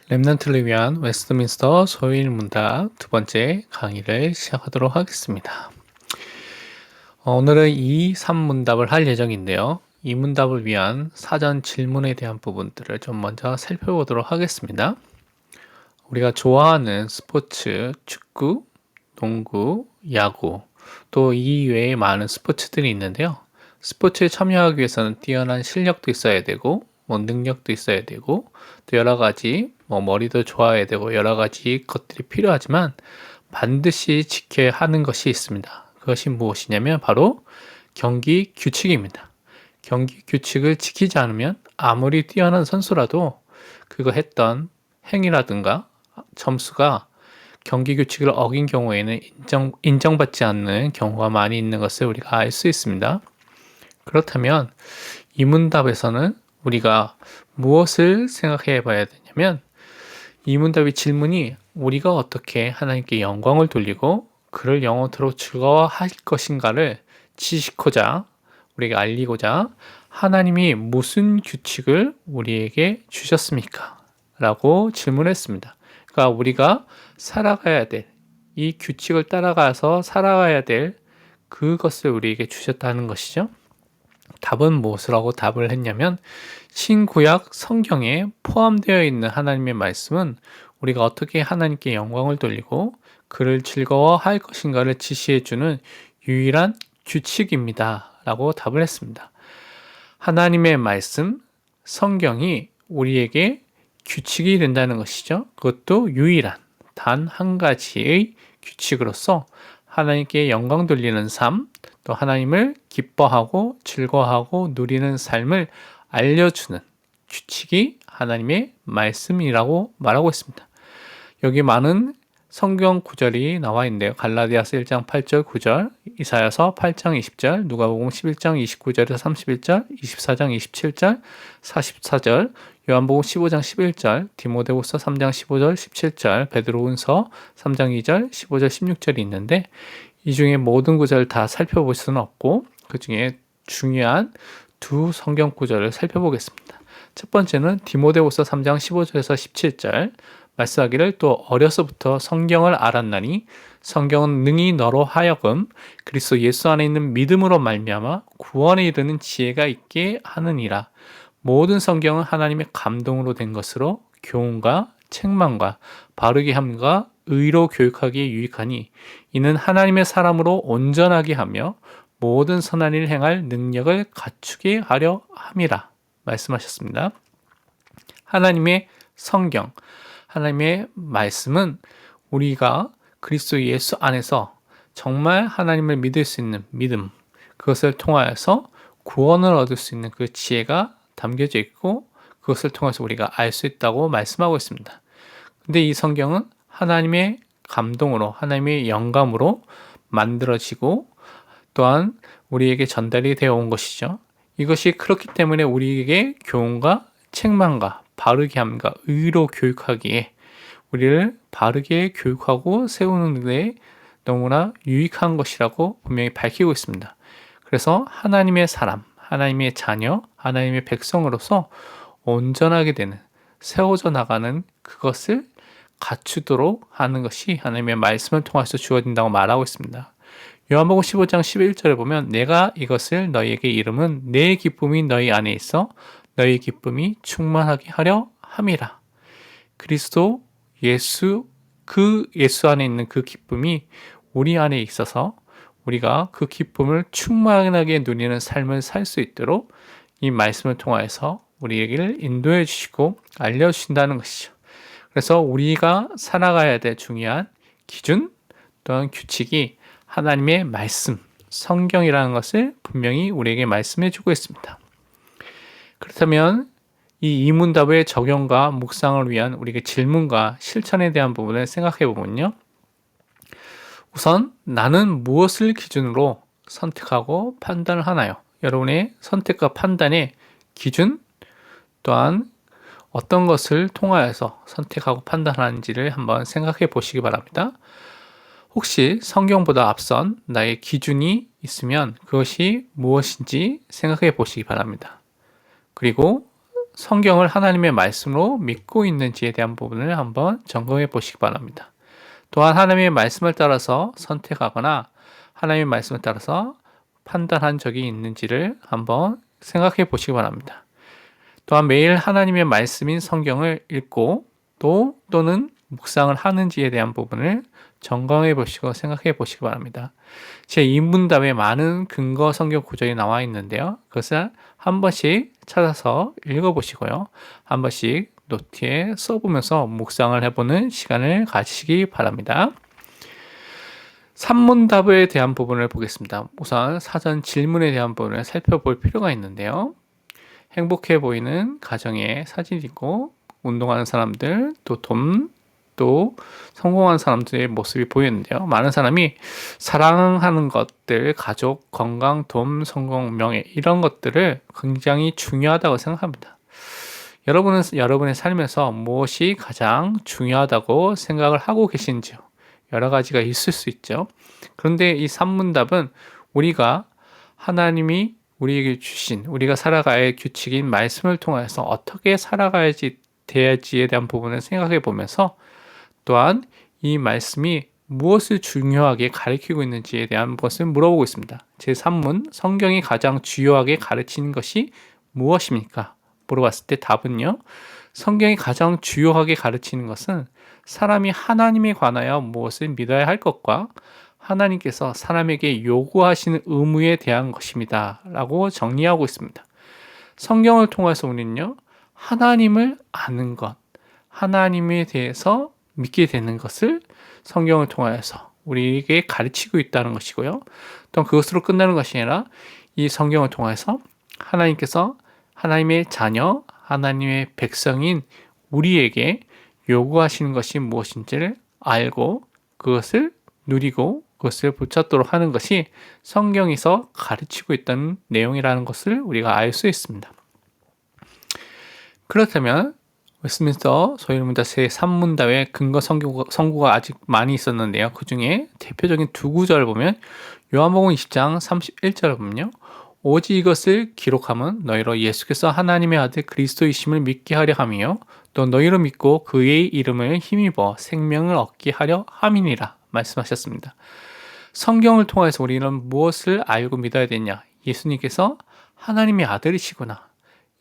랩넌트를 위한 웨스트민스터 소일 문답 두 번째 강의를 시작하도록 하겠습니다. 오늘은 2, 3문답을 할 예정인데요. 이 문답을 위한 사전 질문에 대한 부분들을 좀 먼저 살펴보도록 하겠습니다. 우리가 좋아하는 스포츠, 축구, 농구, 야구, 또 이 외에 많은 스포츠들이 있는데요. 스포츠에 참여하기 위해서는 뛰어난 실력도 있어야 되고, 능력도 있어야 되고, 또 여러 가지, 머리도 좋아야 되고, 여러 가지 것들이 필요하지만 반드시 지켜야 하는 것이 있습니다. 그것이 무엇이냐면 바로 경기 규칙입니다. 경기 규칙을 지키지 않으면 아무리 뛰어난 선수라도 그거 했던 행위라든가 점수가 경기 규칙을 어긴 경우에는 인정받지 않는 경우가 많이 있는 것을 우리가 알 수 있습니다. 그렇다면 이 문답에서는 우리가 무엇을 생각해 봐야 되냐면 이 문답의 질문이 우리가 어떻게 하나님께 영광을 돌리고 그를 영원토록 즐거워할 것인가를 지식하고자 우리가 알리고자 하나님이 무슨 규칙을 우리에게 주셨습니까? 라고 질문했습니다. 그러니까 우리가 살아가야 될, 이 규칙을 따라가서 살아가야 될 그것을 우리에게 주셨다는 것이죠. 답은 무엇이라고 답을 했냐면 신구약 성경에 포함되어 있는 하나님의 말씀은 우리가 어떻게 하나님께 영광을 돌리고 그를 즐거워할 것인가를 지시해주는 유일한 규칙입니다. 라고 답을 했습니다. 하나님의 말씀, 성경이 우리에게 규칙이 된다는 것이죠. 그것도 유일한 단 한 가지의 규칙으로서 하나님께 영광 돌리는 삶, 또 하나님을 기뻐하고 즐거워하고 누리는 삶을 알려주는 규칙이 하나님의 말씀이라고 말하고 있습니다. 여기 많은 성경 구절이 나와 있는데요. 갈라디아서 1장 8절 9절, 이사야서 8장 20절, 누가복음 11장 29절에서 31절, 24장 27절, 44절, 요한복음 15장 11절, 디모데후서 3장 15절 17절, 베드로후서 3장 2절 15절 16절이 있는데 이 중에 모든 구절을 다 살펴볼 수는 없고 그 중에 중요한 두 성경 구절을 살펴보겠습니다. 첫 번째는 디모데후서 3장 15절에서 17절 말씀하기를 또 어려서부터 성경을 알았나니 성경은 능히 너로 하여금 그리스도 예수 안에 있는 믿음으로 말미암아 구원에 이르는 지혜가 있게 하느니라. 모든 성경은 하나님의 감동으로 된 것으로 교훈과 책망과 바르게 함과 의로 교육하기에 유익하니 이는 하나님의 사람으로 온전하게 하며 모든 선한 일을 행할 능력을 갖추게 하려 함이라 말씀하셨습니다. 하나님의 성경, 하나님의 말씀은 우리가 그리스도 예수 안에서 정말 하나님을 믿을 수 있는 믿음, 그것을 통하여서 구원을 얻을 수 있는 그 지혜가 담겨져 있고 그것을 통해서 우리가 알 수 있다고 말씀하고 있습니다. 근데 이 성경은 하나님의 감동으로, 하나님의 영감으로 만들어지고 또한 우리에게 전달이 되어 온 것이죠. 이것이 그렇기 때문에 우리에게 교훈과 책망과 바르게 함과 의로 교육하기에 우리를 바르게 교육하고 세우는 데 너무나 유익한 것이라고 분명히 밝히고 있습니다. 그래서 하나님의 사람, 하나님의 자녀, 하나님의 백성으로서 온전하게 되는, 세워져 나가는 그것을 갖추도록 하는 것이 하나님의 말씀을 통해서 주어진다고 말하고 있습니다. 요한복음 15장 11절에 보면 내가 이것을 너희에게 이름은 내 기쁨이 너희 안에 있어 너희 기쁨이 충만하게 하려 함이라. 그리스도 예수 안에 있는 그 기쁨이 우리 안에 있어서 우리가 그 기쁨을 충만하게 누리는 삶을 살 수 있도록 이 말씀을 통하여서 우리에게 인도해 주시고 알려주신다는 것이죠. 그래서 우리가 살아가야 될 중요한 기준 또한 규칙이 하나님의 말씀, 성경이라는 것을 분명히 우리에게 말씀해 주고 있습니다. 그렇다면 이 이문답의 적용과 묵상을 위한 우리의 질문과 실천에 대한 부분을 생각해 보면요. 우선 나는 무엇을 기준으로 선택하고 판단을 하나요? 여러분의 선택과 판단의 기준 또한 어떤 것을 통하여서 선택하고 판단하는지를 한번 생각해 보시기 바랍니다. 혹시 성경보다 앞선 나의 기준이 있으면 그것이 무엇인지 생각해 보시기 바랍니다. 그리고 성경을 하나님의 말씀으로 믿고 있는지에 대한 부분을 한번 점검해 보시기 바랍니다. 또한 하나님의 말씀을 따라서 선택하거나 하나님의 말씀을 따라서 판단한 적이 있는지를 한번 생각해 보시기 바랍니다. 또한 매일 하나님의 말씀인 성경을 읽고 또는 묵상을 하는지에 대한 부분을 점검해 보시고 생각해 보시기 바랍니다. 제 인문답에 많은 근거 성경 구절이 나와 있는데요. 그것을 한 번씩 찾아서 읽어보시고요. 한 번씩 노트에 써보면서 묵상을 해보는 시간을 가지시기 바랍니다. 산문답에 대한 부분을 보겠습니다. 우선 사전 질문에 대한 부분을 살펴볼 필요가 있는데요. 행복해 보이는 가정의 사진이고 운동하는 사람들, 또 성공한 사람들의 모습이 보이는데요. 많은 사람이 사랑하는 것들, 가족, 건강, 돈, 성공, 명예 이런 것들을 굉장히 중요하다고 생각합니다. 여러분은 여러분의 삶에서 무엇이 가장 중요하다고 생각을 하고 계신지요? 여러 가지가 있을 수 있죠. 그런데 이 산문답은 우리가 하나님이 우리에게 주신 우리가 살아가야 할 규칙인 말씀을 통해서 어떻게 살아가야지 돼야지에 대한 부분을 생각해 보면서 또한 이 말씀이 무엇을 중요하게 가르치고 있는지에 대한 것을 물어보고 있습니다. 제3문 성경이 가장 주요하게 가르치는 것이 무엇입니까? 물어봤을 때 답은요. 성경이 가장 주요하게 가르치는 것은 사람이 하나님에 관하여 무엇을 믿어야 할 것과 하나님께서 사람에게 요구하시는 의무에 대한 것입니다. 라고 정리하고 있습니다. 성경을 통해서 우리는요. 하나님을 아는 것, 하나님에 대해서 믿게 되는 것을 성경을 통하여서 우리에게 가르치고 있다는 것이고요. 또 그것으로 끝나는 것이 아니라 이 성경을 통해서 하나님께서 하나님의 자녀, 하나님의 백성인 우리에게 요구하시는 것이 무엇인지를 알고 그것을 누리고 그것을 붙잡도록 하는 것이 성경에서 가르치고 있다는 내용이라는 것을 우리가 알 수 있습니다. 그렇다면 웨스트민스터 소위문답 제3문답의 근거 성구가 아직 많이 있었는데요. 그 중에 대표적인 두 구절을 보면 요한복음 20장 31절을 보면요. 오직 이것을 기록함은 너희로 예수께서 하나님의 아들 그리스도이심을 믿게 하려 함이요 또 너희로 믿고 그의 이름을 힘입어 생명을 얻게 하려 함이니라 말씀하셨습니다. 성경을 통해서 우리는 무엇을 알고 믿어야 되냐? 예수님께서 하나님의 아들이시구나.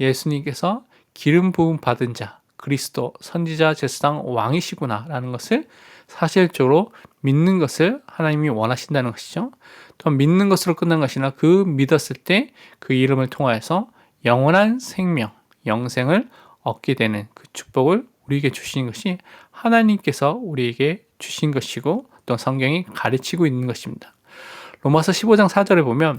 예수님께서 기름 부음 받은 자, 그리스도, 선지자, 제사장, 왕이시구나 라는 것을 사실적으로 믿는 것을 하나님이 원하신다는 것이죠. 또 믿는 것으로 끝난 것이 아니라 그 믿었을 때 그 이름을 통하여서 영원한 생명, 영생을 얻게 되는 그 축복을 우리에게 주신 것이 하나님께서 우리에게 주신 것이고 또 성경이 가르치고 있는 것입니다. 로마서 15장 4절에 보면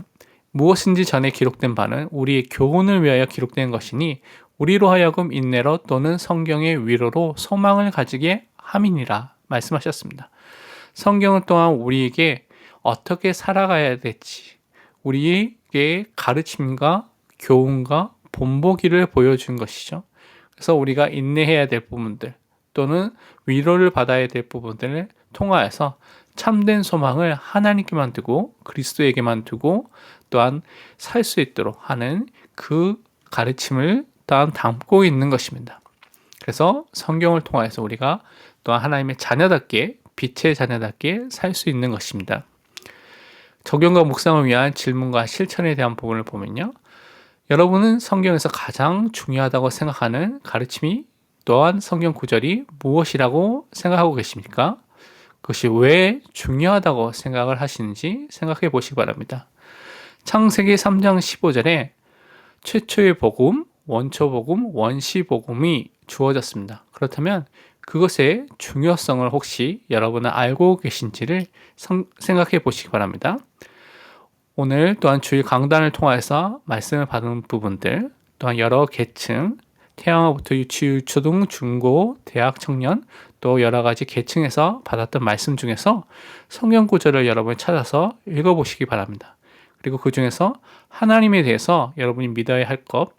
무엇인지 전에 기록된 바는 우리의 교훈을 위하여 기록된 것이니 우리로 하여금 인내로 또는 성경의 위로로 소망을 가지게 함이니라 말씀하셨습니다. 성경을 또한 우리에게 어떻게 살아가야 될지 우리에게 가르침과 교훈과 본보기를 보여준 것이죠. 그래서 우리가 인내해야 될 부분들 또는 위로를 받아야 될 부분들을 통하여서 참된 소망을 하나님께만 두고 그리스도에게만 두고 또한 살 수 있도록 하는 그 가르침을 또한 담고 있는 것입니다. 그래서 성경을 통해서 우리가 또한 하나님의 자녀답게 빛의 자녀답게 살 수 있는 것입니다. 적용과 묵상을 위한 질문과 실천에 대한 부분을 보면요. 여러분은 성경에서 가장 중요하다고 생각하는 가르침이 또한 성경 구절이 무엇이라고 생각하고 계십니까? 그것이 왜 중요하다고 생각을 하시는지 생각해 보시기 바랍니다. 창세기 3장 15절에 최초의 복음, 원초복음, 원시복음이 주어졌습니다. 그렇다면 그것의 중요성을 혹시 여러분은 알고 계신지를 생각해 보시기 바랍니다. 오늘 또한 주일 강단을 통해서 말씀을 받은 부분들, 또한 여러 계층, 태양아부터 유치, 초등, 중고, 대학, 청년, 또 여러 가지 계층에서 받았던 말씀 중에서 성경 구절을 여러분이 찾아서 읽어보시기 바랍니다. 그리고 그 중에서 하나님에 대해서 여러분이 믿어야 할 것,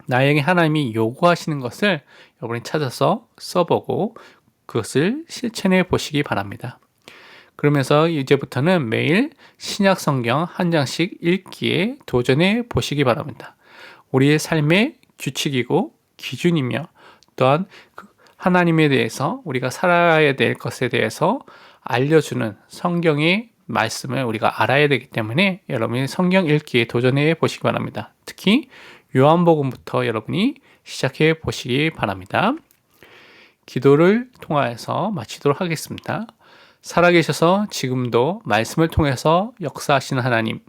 나에게 하나님이 요구하시는 것을 여러분이 찾아서 써보고 그것을 실천해 보시기 바랍니다. 그러면서 이제부터는 매일 신약 성경 한 장씩 읽기에 도전해 보시기 바랍니다. 우리의 삶의 규칙이고 기준이며 또한 하나님에 대해서 우리가 살아야 될 것에 대해서 알려주는 성경의 말씀을 우리가 알아야 되기 때문에 여러분이 성경 읽기에 도전해 보시기 바랍니다. 특히 요한복음부터 여러분이 시작해 보시기 바랍니다. 기도를 통하여서 마치도록 하겠습니다. 살아계셔서 지금도 말씀을 통해서 역사하시는 하나님,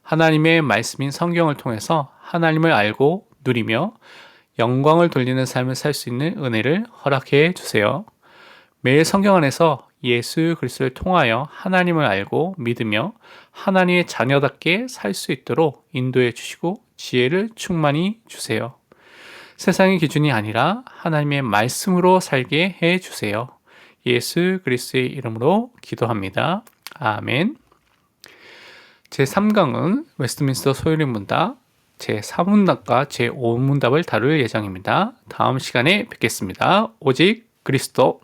하나님의 말씀인 성경을 통해서 하나님을 알고 누리며 영광을 돌리는 삶을 살 수 있는 은혜를 허락해 주세요. 매일 성경 안에서 예수 그리스도를 통하여 하나님을 알고 믿으며 하나님의 자녀답게 살 수 있도록 인도해 주시고 지혜를 충만히 주세요. 세상의 기준이 아니라 하나님의 말씀으로 살게 해 주세요. 예수 그리스도의 이름으로 기도합니다. 아멘. 제3강은 웨스트민스터 소요리 문답 제4문답과 제5문답을 다룰 예정입니다. 다음 시간에 뵙겠습니다. 오직 그리스도.